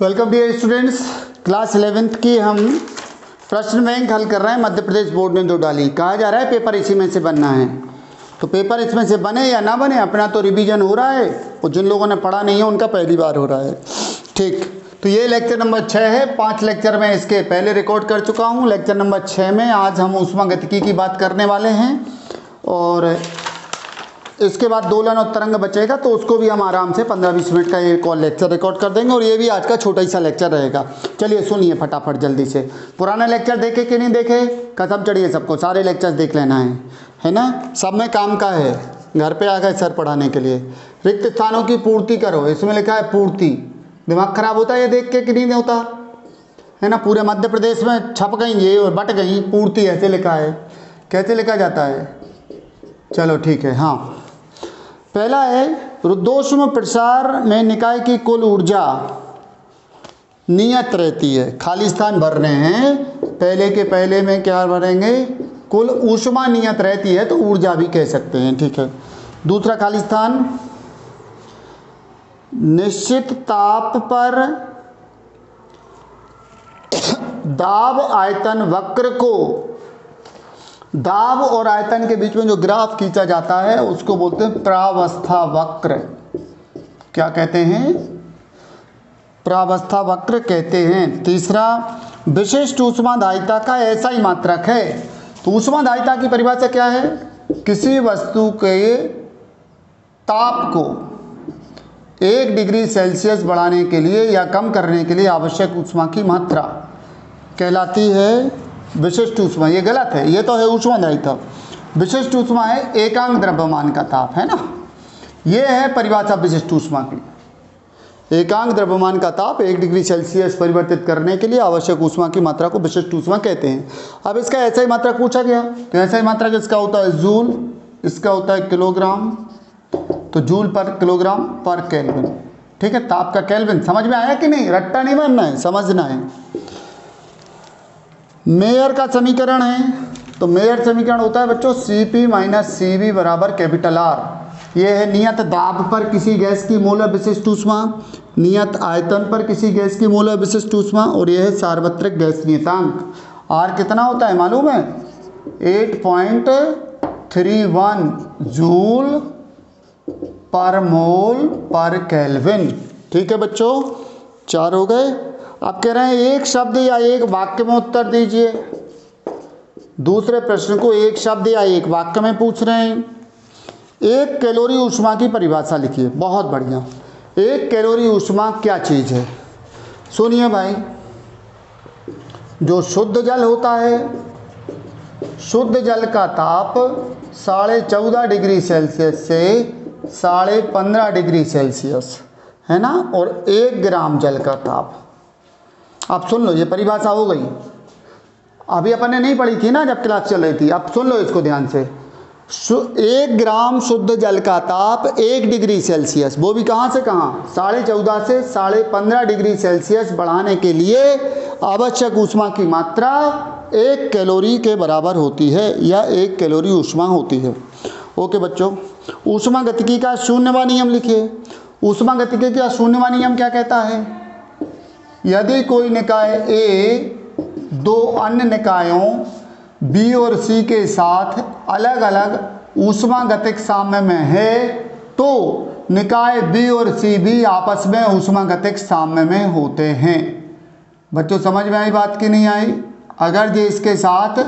Welcome dear students. Class 11th की हम प्रश्न बैंक हल कर रहे हैं। मध्य प्रदेश बोर्ड ने जो डाली, कहा जा रहा है पेपर इसी में से बनना है। तो पेपर इसमें से बने या ना बने, अपना तो रिवीजन हो रहा है और जिन लोगों ने पढ़ा नहीं है उनका पहली बार हो रहा है। ठीक, तो ये लेक्चर नंबर 6 है। 5 लेक्चर मैं इसके पहले रिकॉर्ड कर चुका हूँ। लेक्चर नंबर 6 में आज हम ऊष्मागतिकी की बात करने वाले हैं और इसके बाद दोलन और तरंग बचेगा तो उसको भी हम आराम से 15-20 मिनट का एक और लेक्चर रिकॉर्ड कर देंगे और ये भी आज का छोटा ही सा लेक्चर रहेगा। चलिए सुनिए फटाफट जल्दी से। पुराना लेक्चर देखे कि नहीं देखे, कसम चढ़िए सबको सारे लेक्चर्स देख लेना है ना। सब में काम का है, घर पे आ गए सर पढ़ाने के लिए। रिक्त स्थानों की पूर्ति करो, इसमें लिखा है पूर्ति। दिमाग खराब होता है ये देख के कि नहीं होता है ना। पूरे मध्य प्रदेश में छप गई ये और बट गई, पूर्ति ऐसे लिखा है। कैसे लिखा जाता है, चलो ठीक है। हाँ, पहला है रुद्धोष्म प्रसार में निकाय की कुल ऊर्जा नियत रहती है। खाली स्थान भर रहे हैं, पहले के पहले में क्या भरेंगे, कुल ऊष्मा नियत रहती है तो ऊर्जा भी कह सकते हैं। ठीक है। दूसरा खाली स्थान, निश्चित ताप पर दाब आयतन वक्र को, दाब और आयतन के बीच में जो ग्राफ खींचा जाता है उसको बोलते हैं प्रावस्था वक्र। क्या कहते हैं, प्रावस्था वक्र कहते हैं। तीसरा, विशिष्ट ऊष्माधारिता का ऐसा ही मात्रक है। तो ऊष्माधारिता की परिभाषा क्या है, किसी वस्तु के ताप को 1 डिग्री सेल्सियस बढ़ाने के लिए या कम करने के लिए आवश्यक ऊष्मा की मात्रा कहलाती है विशिष्ट ऊष्मा। ये गलत है, ये तो है ऊष्माधारिता। विशिष्ट ऊष्मा है एकांक द्रव्यमान का ताप, है ना। ये है परिभाषा विशिष्ट ऊष्मा की। एकांक द्रव्यमान का ताप 1 डिग्री सेल्सियस परिवर्तित करने के लिए आवश्यक ऊष्मा की मात्रा को विशिष्ट ऊष्मा कहते हैं। अब इसका ऐसा ही मात्रक पूछा गया तो ऐसा ही मात्रक इसका होता है जूल, इसका होता है किलोग्राम। तो जूल पर किलोग्राम पर केल्विन। ठीक है, ताप का केल्विन। समझ में आया कि नहीं, रट्टा नहीं मारना है, समझना है। मेयर का समीकरण है, तो मेयर समीकरण होता है बच्चों Cp - Cv बराबर कैपिटल R। ये है नियत दाब पर किसी गैस की मोलर विशिष्ट ऊष्मा, नियत आयतन पर किसी गैस की मोलर विशिष्ट ऊष्मा, और यह है सार्वत्रिक गैस नियतांक। R कितना होता है मालूम है, 8.31 जूल पर मोल पर केल्विन। ठीक है बच्चों, 4 हो गए। आप कह रहे हैं एक शब्द या एक वाक्य में उत्तर दीजिए। दूसरे प्रश्न को एक शब्द या एक वाक्य में पूछ रहे हैं। 1 कैलोरी ऊष्मा की परिभाषा लिखिए। बहुत बढ़िया। 1 कैलोरी ऊष्मा क्या चीज़ है, सुनिए भाई। जो शुद्ध जल होता है, शुद्ध जल का ताप 14.5 डिग्री सेल्सियस से 15.5 डिग्री सेल्सियस है ना, और 1 ग्राम जल का ताप। आप सुन लो, ये परिभाषा हो गई। अभी अपन ने नहीं पढ़ी थी ना जब क्लास चल रही थी, अब सुन लो इसको ध्यान से। 1 ग्राम शुद्ध जल का ताप 1 डिग्री सेल्सियस, वो भी कहाँ से कहाँ, 14.5 से 15.5 डिग्री सेल्सियस बढ़ाने के लिए आवश्यक ऊष्मा की मात्रा 1 कैलोरी के बराबर होती है या 1 कैलोरी ऊष्मा होती है। ओके बच्चों, ऊष्मागतिकी का शून्यवां नियम लिखिए। ऊष्मागतिकी का शून्यवां नियम क्या कहता है, यदि कोई निकाय A 2 अन्य निकायों B और C के साथ अलग अलग ऊष्मागतिक साम्य में है तो निकाय B और C भी आपस में ऊष्मागतिक साम्य में होते हैं। बच्चों समझ में आई बात कि नहीं आई। अगर ये इसके साथ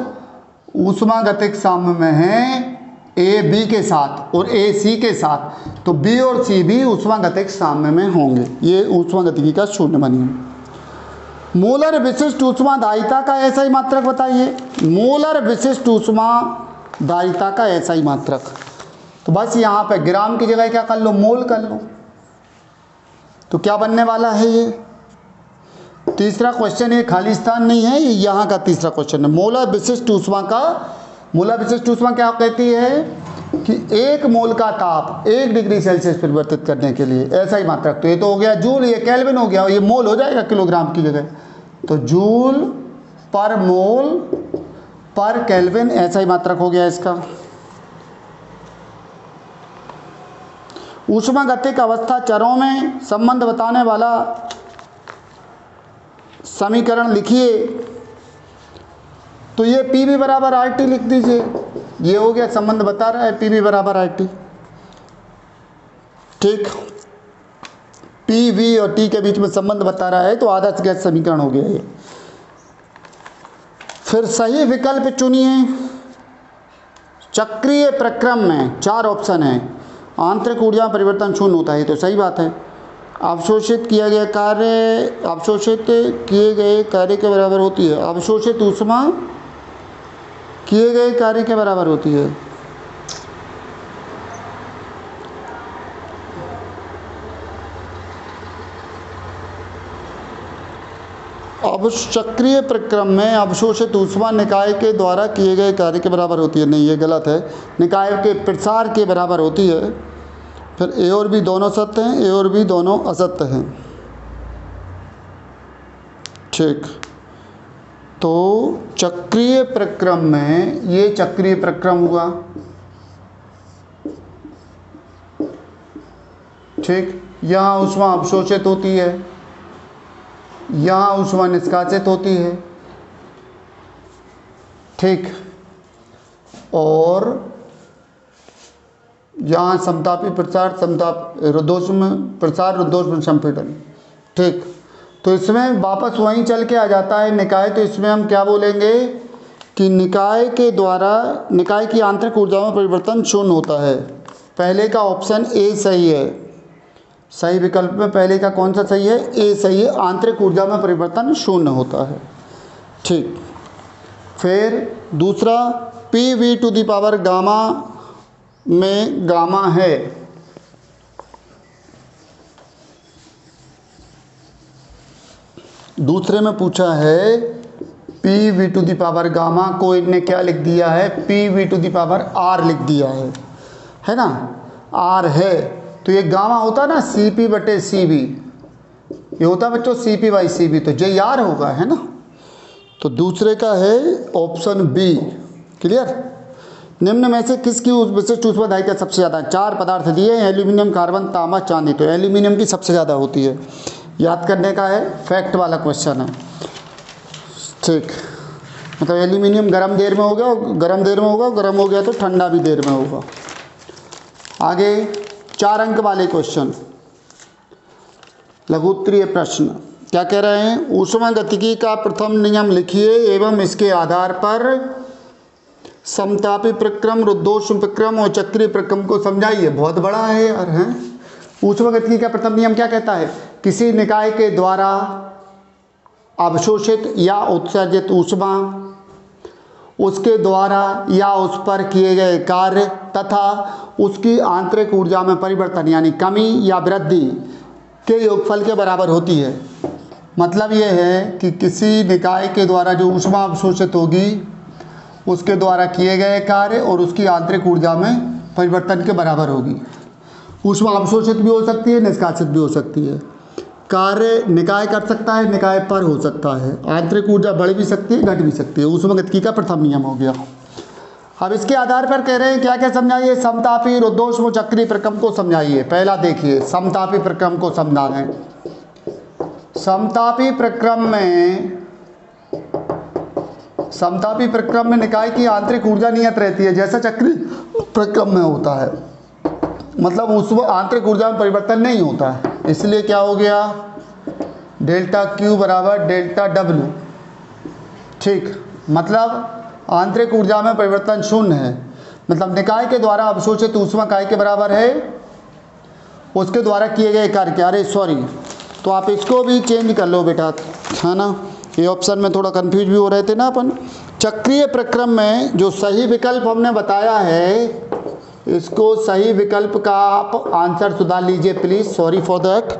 ऊष्मागतिक साम्य में है A B के साथ और A C के साथ, तो B और C भी ऊष्मागतिक साम्य में होंगे। ये ऊष्मागतिकी का शून्यवां नियम। मोलर विशिष्ट ऊष्माधारिता का ऐसा ही मात्रक बताइए। मोलर विशिष्ट ऊष्माधारिता का ऐसा ही मात्रक। तो बस यहाँ पे ग्राम की जगह क्या कर लो, मोल कर लो। तो क्या बनने वाला है ये तीसरा क्वेश्चन। ये खाली स्थान नहीं है, ये यहाँ का तीसरा क्वेश्चन है। मोलर विशिष्ट ऊष्मा का, मोलर विशिष्ट ऊष्मा क्या कहती है कि 1 मोल का ताप 1 डिग्री सेल्सियस परिवर्तित करने के लिए ऐसा ही मात्रक। तो ये तो हो गया जूल, ये केल्विन हो गया, ये मोल हो जाएगा किलोग्राम की जगह। तो जूल पर मोल पर केल्विन ऐसा ही मात्रक हो गया इसका। ऊष्मागतिक अवस्था चरों में संबंध बताने वाला समीकरण लिखिए। तो ये पी वी बराबर आर टी लिख दीजिए। ये हो गया, संबंध बता रहा है पी वी बराबर आर टी। ठीक, पी वी और टी के बीच में संबंध बता रहा है, तो आदर्श गैस समीकरण हो गया ये। फिर सही विकल्प चुनिए। चक्रीय प्रक्रम में 4 ऑप्शन है। आंतरिक ऊर्जा में परिवर्तन शून्य होता है, तो सही बात है। अवशोषित किए गए कार्य के बराबर होती है। अवशोषित ऊष्मा किए गए कार्य के बराबर होती है। अब चक्रीय प्रक्रम में अवशोषित ऊष्मा निकाय के द्वारा किए गए कार्य के बराबर होती है। नहीं, ये गलत है। निकाय के प्रसार के बराबर होती है। फिर ए और बी दोनों सत्य हैं, ए और बी दोनों असत्य हैं। ठीक, तो चक्रीय प्रक्रम में ये चक्रीय प्रक्रम हुआ। ठीक, यहाँ ऊष्मा अवशोषित होती है, यहाँ ऊष्मा निष्कासित होती है। ठीक, और यहाँ समतापी प्रसार, रुद्धोष्म प्रसार, रुद्धोष्म संपीड़न। ठीक, तो इसमें वापस वहीं चल के आ जाता है निकाय। तो इसमें हम क्या बोलेंगे कि निकाय के द्वारा निकाय की आंतरिक ऊर्जा में परिवर्तन शून्य होता है। पहले का ऑप्शन ए सही है। सही विकल्प में पहले का कौन सा सही है? ए सही है। आंतरिक ऊर्जा में परिवर्तन शून्य होता है। ठीक, फिर दूसरा P V to the power gamma में गामा है। दूसरे में पूछा है P V to the power gamma को इनने क्या लिख दिया है? P V to the power R लिख दिया है ना? आर है, तो ये गामा होता ना सी पी बटे सी बी, ये होता बच्चों C P by C B, तो जे आर होगा, है ना? तो दूसरे का है ऑप्शन बी। क्लियर? निम्न में से किसकी विशिष्ट ऊष्माधारिता सबसे ज़्यादा? 4 पदार्थ दिए, एल्यूमिनियम, कार्बन, तांबा, चांदी। तो एल्यूमिनियम की सबसे ज़्यादा होती है। याद करने का है, फैक्ट वाला क्वेश्चन है। ठीक, मतलब एल्यूमिनियम गर्म देर में होगा, गर्म हो गया तो ठंडा भी देर में होगा। आगे 4 अंक वाले क्वेश्चन, लघुत्तरीय प्रश्न। क्या कह रहे हैं? ऊष्मागतिकी का प्रथम नियम लिखिए एवं इसके आधार पर समतापी प्रक्रम, रुद्धोष्म प्रक्रम और चक्रीय प्रक्रम को समझाइए। बहुत बड़ा है यार, हैं? ऊष्मागतिकी का प्रथम नियम क्या कहता है? किसी निकाय के द्वारा अवशोषित या उत्सर्जित ऊष्मा, उसके द्वारा या उस पर किए गए कार्य तथा उसकी आंतरिक ऊर्जा में परिवर्तन यानी कमी या वृद्धि के योगफल के बराबर होती है। मतलब ये है कि किसी निकाय के द्वारा जो ऊष्मा अवशोषित होगी उसके द्वारा किए गए कार्य और उसकी आंतरिक ऊर्जा में परिवर्तन के बराबर होगी। ऊष्मा अवशोषित भी हो सकती है, निष्कासित भी हो सकती है। कार्य निकाय कर सकता है, निकाय पर हो सकता है। आंतरिक ऊर्जा बढ़ भी सकती है, घट भी सकती है। ऊष्मागतिकी का प्रथम नियम हो गया। अब इसके आधार पर कह रहे हैं क्या क्या समझाइए? समतापी, रुद्धोष्म, चक्रीय प्रक्रम को समझाइए। पहला देखिए, समतापी प्रक्रम को समझाएं। समतापी प्रक्रम में निकाय की आंतरिक ऊर्जा नियत रहती है, जैसा चक्रीय प्रक्रम में होता है। मतलब उसमें आंतरिक ऊर्जा में परिवर्तन नहीं होता है। इसलिए क्या हो गया? डेल्टा क्यू बराबर डेल्टा डब्ल्यू। ठीक, मतलब आंतरिक ऊर्जा में परिवर्तन शून्य है। मतलब निकाय के द्वारा अवशोषित ऊष्मा काय के बराबर है उसके द्वारा किए गए कार्य के। अरे सॉरी, तो आप इसको भी चेंज कर लो बेटा, है ना? ये ऑप्शन में थोड़ा कंफ्यूज भी हो रहे थे ना अपन। चक्रीय प्रक्रम में जो सही विकल्प हमने बताया है, इसको सही विकल्प का आप आंसर सुधार लीजिए प्लीज़, सॉरी फॉर दैट।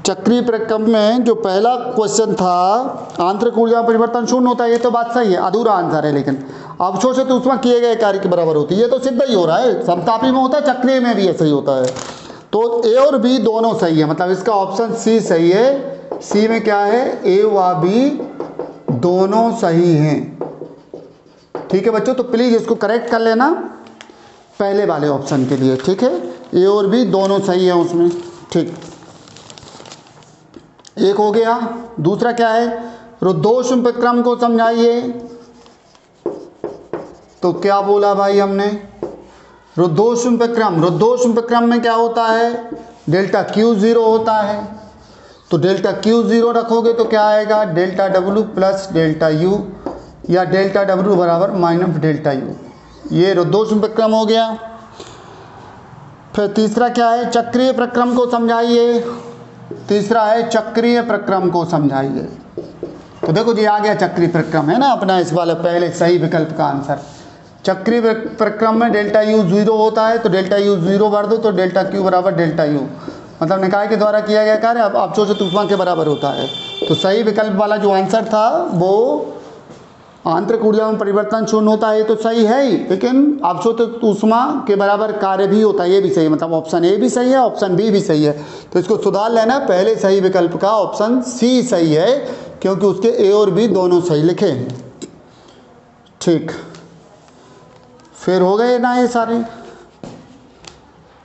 चक्रीय प्रक्रम में जो पहला क्वेश्चन था, आंतरिक ऊर्जा परिवर्तन शून्य होता है, ये तो बात सही है, अधूरा आंसर है। लेकिन अवशोषित ऊष्मा किए गए कार्य के बराबर होती है, ये तो सिद्ध ही हो रहा है। समतापी में होता है, चक्रीय में भी ऐसा ही होता है। तो ए और बी दोनों सही है, मतलब इसका ऑप्शन सी सही है। सी में क्या है? ए व बी दोनों सही हैं। ठीक है बच्चों, तो प्लीज़ इसको करेक्ट कर लेना पहले वाले ऑप्शन के लिए। ठीक है, ए और बी दोनों सही है उसमें। ठीक, एक हो गया। दूसरा क्या है, रुद्धोष्म प्रक्रम को समझाइए। तो क्या बोला भाई हमने, रुद्धोष्म प्रक्रम, रुद्धोष्म प्रक्रम में क्या होता है, डेल्टा क्यू 0 होता है। तो डेल्टा क्यू 0 रखोगे तो क्या आएगा, delta W plus delta U, या डेल्टा डब्ल्यू बराबर माइनस डेल्टा यू। ये रुद्धोष्म प्रक्रम हो गया। फिर तीसरा क्या है, चक्रीय प्रक्रम को समझाइए। तीसरा है चक्रीय प्रक्रम को समझाइए। तो देखो जी आ गया चक्रीय प्रक्रम, है ना अपना इस वाले पहले सही विकल्प का आंसर। चक्रीय प्रक्रम में डेल्टा यू 0 होता है, तो डेल्टा यू 0 भर दो तो डेल्टा क्यू बराबर डेल्टा यू, मतलब निकाय के द्वारा किया गया कार्य अब अवशोषित ऊष्मा के बराबर होता है। तो सही विकल्प वाला जो आंसर था वो आंतरिक ऊर्जा में परिवर्तन शून्य होता है, तो सही है ही, लेकिन अवशोषित ऊष्मा के बराबर कार्य भी होता है, ये भी सही है। मतलब ऑप्शन ए भी सही है, ऑप्शन बी भी सही है। तो इसको सुधार लेना, पहले सही विकल्प का ऑप्शन सी सही है, क्योंकि उसके ए और बी दोनों सही लिखे हैं। ठीक, फिर हो गए ना ये सारे।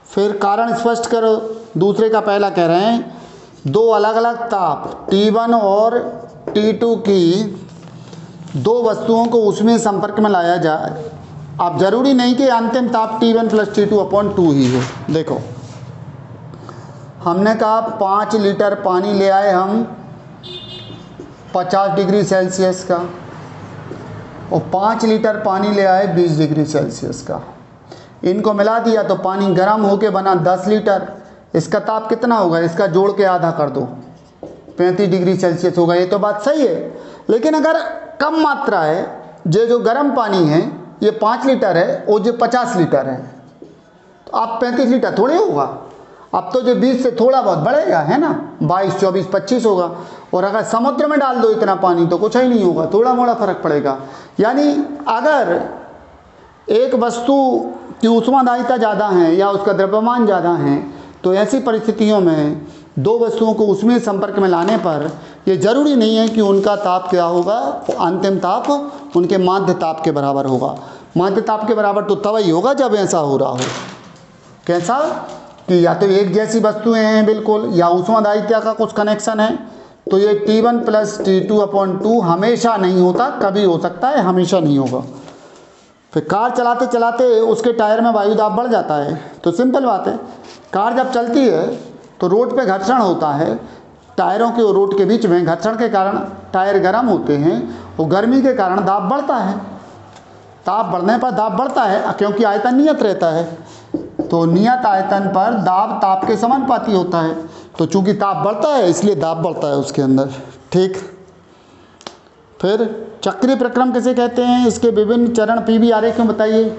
फिर कारण स्पष्ट करो। दूसरे का पहला कह रहे हैं, दो अलग अलग ताप T1 और T2 की दो वस्तुओं को उसमें संपर्क में लाया जाए। अब जरूरी नहीं कि अंतिम ताप T1 प्लस T2/2 ही हो। देखो हमने कहा 5 लीटर पानी ले आए हम 50 डिग्री सेल्सियस का, और 5 लीटर पानी ले आए 20 डिग्री सेल्सियस का। इनको मिला दिया तो पानी गर्म होके बना 10 लीटर। इसका ताप कितना होगा, इसका जोड़ के आधा कर दो, 35 डिग्री सेल्सियस होगा। ये तो बात सही है, लेकिन अगर कम मात्रा है, जो गर्म पानी है ये 5 लीटर है और जो 50 लीटर है, तो आप 35 लीटर थोड़े होगा। अब तो जो 20 से थोड़ा बहुत बढ़ेगा, है ना, 22, 24, 25 होगा। और अगर समुद्र में डाल दो इतना पानी तो कुछ ही नहीं होगा, थोड़ा मोड़ा फर्क पड़ेगा। यानी अगर एक वस्तु की ऊष्मादायिता ज़्यादा है या उसका द्रव्यमान ज़्यादा है, तो ऐसी परिस्थितियों में दो वस्तुओं को उसमें संपर्क में लाने पर ये जरूरी नहीं है कि उनका ताप क्या होगा, अंतिम ताप उनके माध्य ताप के बराबर होगा। माध्य ताप के बराबर तो तब ही होगा जब ऐसा हो रहा हो। कैसा कि या तो एक जैसी वस्तुएं हैं बिल्कुल, या ऊष्मादायिता का कुछ कनेक्शन है। तो ये T1 प्लस T2/2 हमेशा नहीं होता, कभी हो सकता है, हमेशा नहीं होगा। फिर कार चलाते चलाते उसके टायर में वायु दाब बढ़ जाता है, तो सिंपल बात है, कार जब चलती है तो रोड पे घर्षण होता है, टायरों के और रोड के बीच में घर्षण के कारण टायर गर्म होते हैं, और गर्मी के कारण दाब बढ़ता है। ताप बढ़ने पर दाब बढ़ता है, क्योंकि आयतन नियत रहता है, तो नियत आयतन पर दाब ताप के समानुपाती होता है। तो चूंकि ताप बढ़ता है इसलिए दाब बढ़ता है उसके अंदर। ठीक, फिर चक्रीय प्रक्रम किसे कहते हैं, इसके विभिन्न चरण पीवी आरेख में बताइए।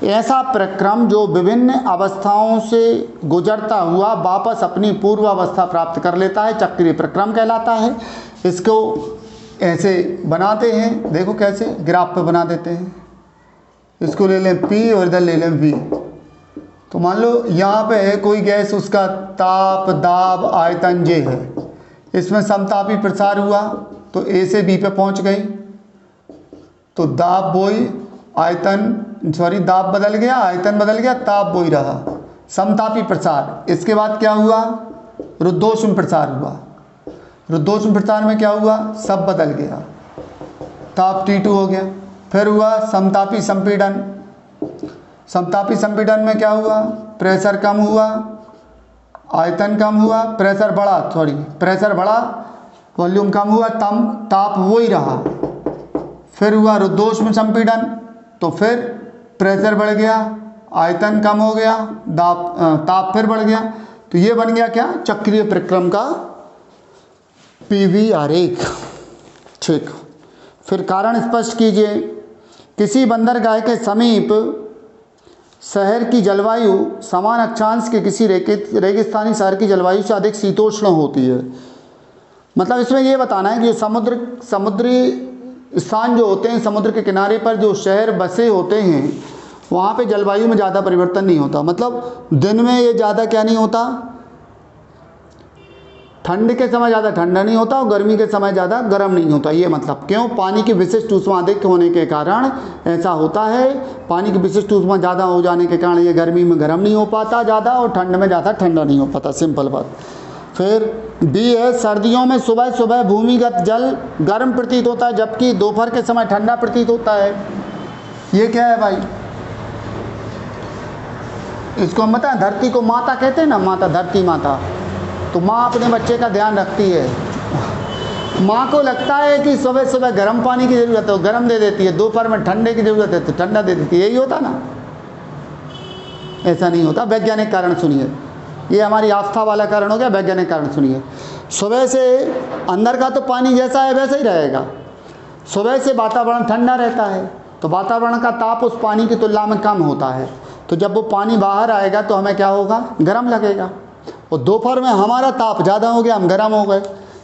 ऐसा प्रक्रम जो विभिन्न अवस्थाओं से गुजरता हुआ वापस अपनी पूर्व अवस्था प्राप्त कर लेता है, चक्रीय प्रक्रम कहलाता है। इसको ऐसे बनाते हैं, देखो कैसे ग्राफ पे बना देते हैं। इसको ले लें P और इधर ले लें V। तो मान लो यहाँ पे है कोई गैस, उसका ताप, दाब, आयतन J है। इसमें समतापी प्रसार हुआ तो A से B पे पहुँच गई, तो दाब वही, दाब बदल गया, आयतन बदल गया, ताप वही रहा, समतापी प्रसार। इसके बाद क्या हुआ, रुद्धोष्म प्रसार हुआ। रुद्धोष्म प्रसार में क्या हुआ, सब बदल गया, ताप T2 हो गया। फिर हुआ समतापी संपीड़न। समतापी संपीड़न में क्या हुआ, प्रेशर कम हुआ, आयतन कम हुआ, प्रेशर बढ़ा, वॉल्यूम कम हुआ, ताप वही रहा। फिर हुआ रुद्धोष्म संपीड़न, तो फिर प्रेशर बढ़ गया, आयतन कम हो गया, ताप फिर बढ़ गया। तो ये बन गया क्या, चक्रीय प्रक्रम का पीवी आरेख। ठीक, फिर कारण स्पष्ट कीजिए। किसी बंदरगाह के समीप शहर की जलवायु समान अक्षांश के किसी रेगिस्तानी शहर की जलवायु से अधिक शीतोष्ण होती है। मतलब इसमें यह बताना है कि समुद्री स्थान जो होते हैं, समुद्र के किनारे पर जो शहर बसे होते हैं, वहाँ पे जलवायु में ज़्यादा परिवर्तन नहीं होता। मतलब दिन में ये ज़्यादा क्या नहीं होता, ठंड के समय ज़्यादा ठंडा नहीं होता और गर्मी के समय ज़्यादा गर्म नहीं होता। ये मतलब क्यों, पानी की विशिष्ट ऊष्मा अधिक होने के कारण ऐसा होता है। पानी की विशिष्ट ऊष्मा ज़्यादा हो जाने के कारण ये गर्मी में गर्म नहीं हो पाता ज़्यादा, और ठंड में ज़्यादा ठंडा नहीं हो पाता, सिंपल बात। फिर बी है, सर्दियों में सुबह सुबह भूमिगत जल गर्म प्रतीत होता है जबकि दोपहर के समय ठंडा प्रतीत होता है। ये क्या है भाई? इसको हम बताएं, धरती को माता कहते हैं ना, माता, धरती माता। तो माँ अपने बच्चे का ध्यान रखती है। माँ को लगता है कि सुबह सुबह गर्म पानी की ज़रूरत है, वो गर्म दे देती है, दोपहर में ठंडे की ज़रूरत है तो ठंडा दे देती है। यही होता ना? ऐसा नहीं होता। वैज्ञानिक कारण सुनिए, ये हमारी आस्था वाला कारण हो गया। वैज्ञानिक कारण सुनिए, सुबह से अंदर का तो पानी जैसा है वैसा ही रहेगा। सुबह से वातावरण ठंडा रहता है तो वातावरण का ताप उस पानी की तुलना में कम होता है, तो जब वो पानी बाहर आएगा तो हमें क्या होगा? गर्म लगेगा। और दोपहर में हमारा ताप ज़्यादा हो गया, हम गर्म हो गए,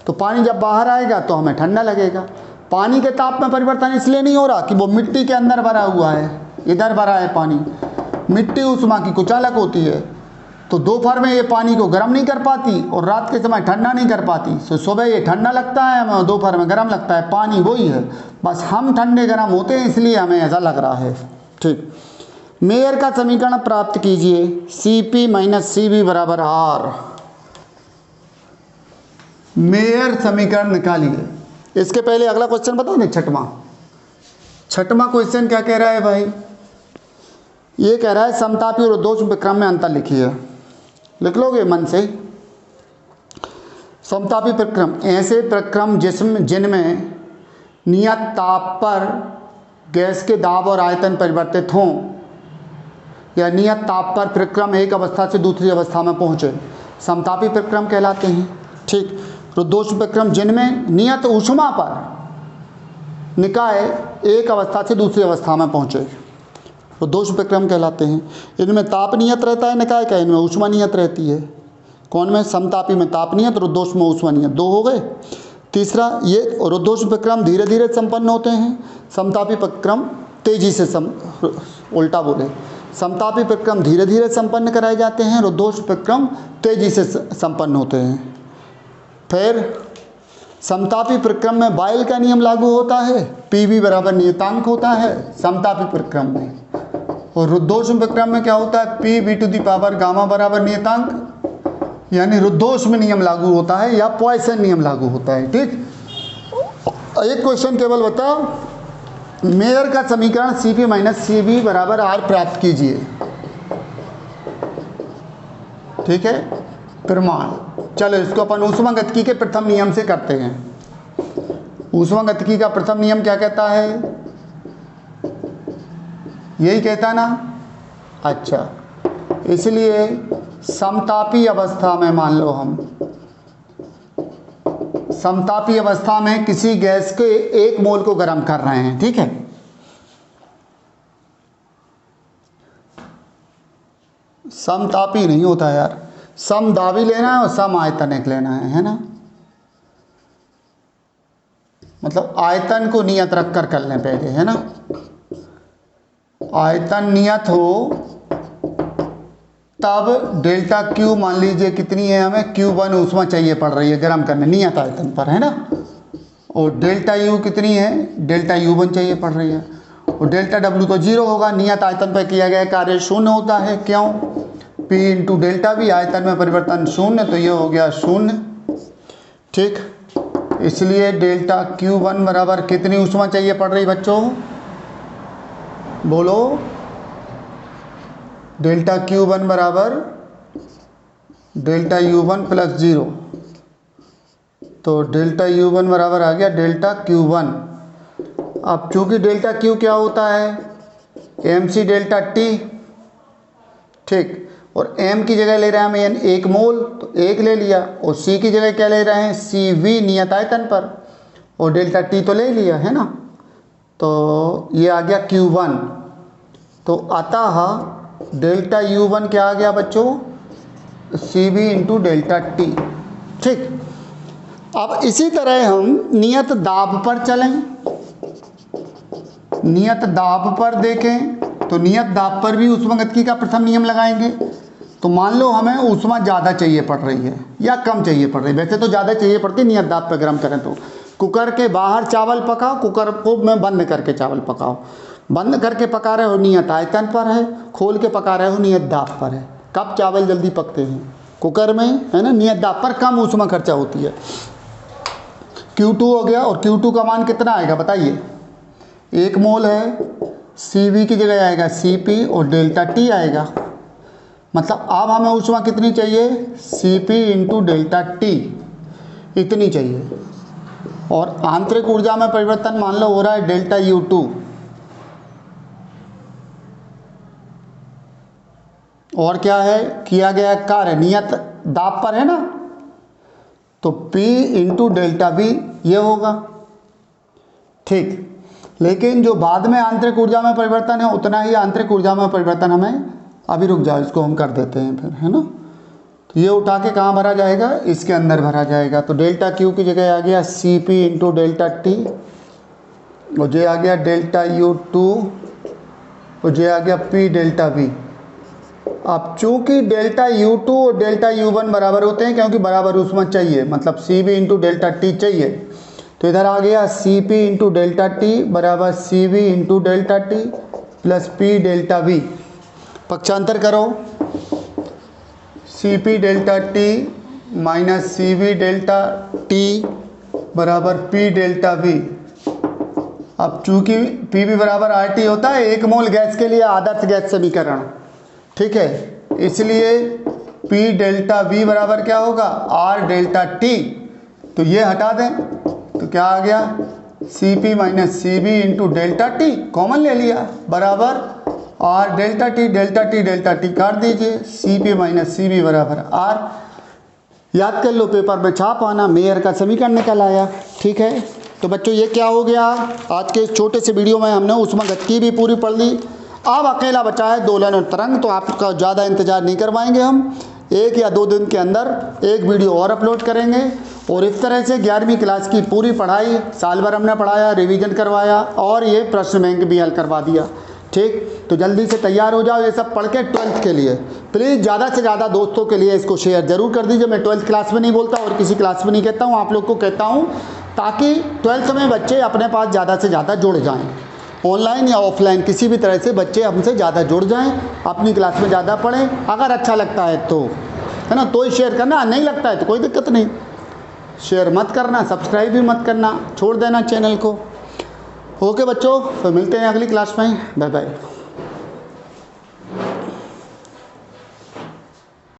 तो पानी जब बाहर आएगा तो हमें ठंडा लगेगा। पानी के ताप में परिवर्तन इसलिए नहीं हो रहा कि वो मिट्टी के अंदर भरा हुआ है, इधर भरा है पानी। मिट्टी ऊष्मा की कुचालक होती है, तो दोपहर में ये पानी को गर्म नहीं कर पाती और रात के समय ठंडा नहीं कर पाती। तो सुबह ये ठंडा लगता है हमें, दोपहर में गर्म लगता है। पानी वही है, बस हम ठंडे गर्म होते हैं इसलिए हमें ऐसा लग रहा है। ठीक, मेयर का समीकरण प्राप्त कीजिए। Cp माइनस Cv बराबर R। मेयर समीकरण निकालिए। इसके पहले अगला क्वेश्चन बताओ ना, छठवां क्वेश्चन क्या कह रहा है भाई? ये कह रहा है समतापी और उद्दोष प्रक्रम में अंतर लिखिए। लिख लोगे मन से? समतापी प्रक्रम ऐसे प्रक्रम जिनमें नियत ताप पर गैस के दाब और आयतन परिवर्तित हों या नियत ताप पर प्रक्रम एक अवस्था से दूसरी अवस्था में पहुँचे, समतापी प्रक्रम कहलाते हैं। ठीक, रुद्धोष्म प्रक्रम जिनमें नियत ऊष्मा पर निकाय एक अवस्था से दूसरी अवस्था में पहुँचे, रुद्धोष्म प्रक्रम कहलाते हैं। इनमें ताप नियत रहता है निकाय का, इनमें ऊष्मा नियत रहती है। कौन में? समतापी में ताप नियत, रुद्धोष्म में ऊष्मा नियत। दो हो गए। तीसरा, ये रुद्धोष्म प्रक्रम धीरे धीरे संपन्न होते हैं, समतापी प्रक्रम तेजी से उल्टा बोले, समतापी प्रक्रम धीरे धीरे संपन्न कराए जाते हैं, रुद्धोष्म प्रक्रम तेजी से संपन्न होते हैं। फिर समतापी प्रक्रम में बायल का नियम लागू होता है, पीवी बराबर नियतांक होता है समतापी प्रक्रम में। और रुद्धोष्म प्रक्रम में क्या होता है? P V to the power gamma बराबर नियतांक, यानी रुद्धोष्म नियम लागू होता है या पॉइसन नियम लागू होता है। ठीक, एक क्वेश्चन केवल बताओ, मेयर का समीकरण Cp माइनस Cv बराबर R प्राप्त कीजिए। ठीक है, प्रमाण। चलो इसको अपन ऊष्मागतिकी के प्रथम नियम से करते हैं। ऊष्मागतिकी का प्रथम नियम क्या कहता है? यही कहता है ना? अच्छा, इसलिए समतापी अवस्था में मान लो हम समतापी अवस्था में किसी गैस के एक मोल को गर्म कर रहे हैं। ठीक है, समतापी नहीं होता यार, समदाबी लेना है और सम आयतनिक लेना है ना? मतलब आयतन को नियत रख कर लें पहले, है ना? आयतन नियत हो तब डेल्टा क्यू मान लीजिए कितनी है, हमें Q1 ऊष्मा चाहिए पड़ रही है गर्म करने नियत आयतन पर, है ना? और डेल्टा U कितनी है? डेल्टा U1 चाहिए पड़ रही है। और डेल्टा W तो 0 होगा, नियत आयतन पर किया गया कार्य शून्य होता है। क्यों? P इंटू डेल्टा V, आयतन में परिवर्तन शून्य, तो ये हो गया शून्य। ठीक, इसलिए डेल्टा Q1 बराबर कितनी ऊष्मा चाहिए पड़ रही बच्चों? बोलो। डेल्टा Q1 बराबर डेल्टा U1 प्लस 0, तो डेल्टा U1 बराबर आ गया डेल्टा Q1। अब चूंकि डेल्टा Q क्या होता है? MC delta T। ठीक, और M की जगह ले रहे हैं हम 1 मोल, तो 1 ले लिया। और C की जगह क्या ले रहे हैं? CV नियत आयतन पर, और डेल्टा T तो ले लिया, है ना? तो ये आ गया Q1। तो अतः डेल्टा U1 क्या आ गया बच्चों? CV into delta T। ठीक, अब इसी तरह हम नियत दाब पर चलें, नियत दाब पर देखें, तो नियत दाब पर भी ऊष्मागतिकी का प्रथम नियम लगाएंगे। तो मान लो हमें ऊष्मा ज़्यादा चाहिए पड़ रही है या कम चाहिए पड़ रही है, वैसे तो ज़्यादा चाहिए पड़ती नियत दाब पर गर्म करें तो। कुकर के बाहर चावल पकाओ, कुकर को में बंद करके चावल पकाओ, बंद करके पका रहे हो नियत आयतन पर है, खोल के पका रहे हो नियत दाब पर है। कब चावल जल्दी पकते हैं? कुकर में, है ना, नियत दाब पर कम ऊष्मा खर्चा होती है। Q2 हो गया, और Q2 का मान कितना आएगा बताइए? 1 मोल है, CV की जगह आएगा CP और डेल्टा T आएगा। मतलब अब हमें ऊष्मा कितनी चाहिए? CP इंटू डेल्टा T इतनी चाहिए। और आंतरिक ऊर्जा में परिवर्तन मान लो हो रहा है डेल्टा U2, और क्या है किया गया कार्य नियत दाब पर है ना, तो P इंटू डेल्टा V ये होगा, ठीक। लेकिन जो बाद में आंतरिक ऊर्जा में परिवर्तन है उतना ही आंतरिक ऊर्जा में परिवर्तन हमें, अभी रुक जाओ इसको हम कर देते हैं फिर, है ना। तो ये उठा के कहाँ भरा जाएगा? इसके अंदर भरा जाएगा। तो डेल्टा Q की जगह आ गया CP इंटू डेल्टा T, और ये आ गया डेल्टा U2, और ये आ गया P डेल्टा V। अब चूंकि डेल्टा U2 और डेल्टा U1 बराबर होते हैं, क्योंकि बराबर ऊष्मा चाहिए, मतलब CB इंटू डेल्टा T चाहिए, तो इधर आ गया CP इंटू डेल्टा T बराबर CV into delta T plus P delta V। पक्षांतर करो, CP delta T minus CV delta T बराबर P डेल्टा V। अब चूंकि PV बराबर RT होता है 1 मोल गैस के लिए आदर्श गैस समीकरण, ठीक है, इसलिए P डेल्टा V बराबर क्या होगा? R delta T। तो ये हटा दें तो क्या आ गया? CP minus CV into delta T common ले लिया बराबर R delta T, delta T delta T काट दीजिए, CP माइनस CV बराबर R। याद कर लो, पेपर में छाप आना, मेयर का समीकरण निकल आया, ठीक है। तो बच्चों ये क्या हो गया? आज के इस छोटे से वीडियो में हमने ऊष्मागतिकी भी पूरी पढ़ ली। अब अकेला बचा है दोलन और तरंग, तो आपका ज़्यादा इंतजार नहीं करवाएंगे हम, 1 या 2 दिन के अंदर एक वीडियो और अपलोड करेंगे। और इस तरह से 11वीं क्लास की पूरी पढ़ाई साल भर हमने पढ़ाया, रिवीजन करवाया, और ये प्रश्न बैंक भी हल करवा दिया, ठीक। तो जल्दी से तैयार हो जाओ ये सब पढ़ के 12th के लिए। प्लीज़ ज़्यादा से ज़्यादा दोस्तों के लिए इसको शेयर ज़रूर कर दीजिए। मैं 12th क्लास में नहीं बोलता और किसी क्लास में नहीं कहता हूँ, आप लोग को कहता हूँ, ताकि 12th में बच्चे अपने पास ज़्यादा से ज़्यादा जुड़ जाएँ। ऑनलाइन या ऑफलाइन किसी भी तरह से बच्चे हमसे ज़्यादा जुड़ जाएं, अपनी क्लास में ज़्यादा पढ़ें। अगर अच्छा लगता है तो, है ना, तो ही शेयर करना, नहीं लगता है तो कोई दिक्कत नहीं, शेयर मत करना, सब्सक्राइब भी मत करना, छोड़ देना चैनल को। ओके बच्चों, तो मिलते हैं अगली क्लास में, बाय बाय।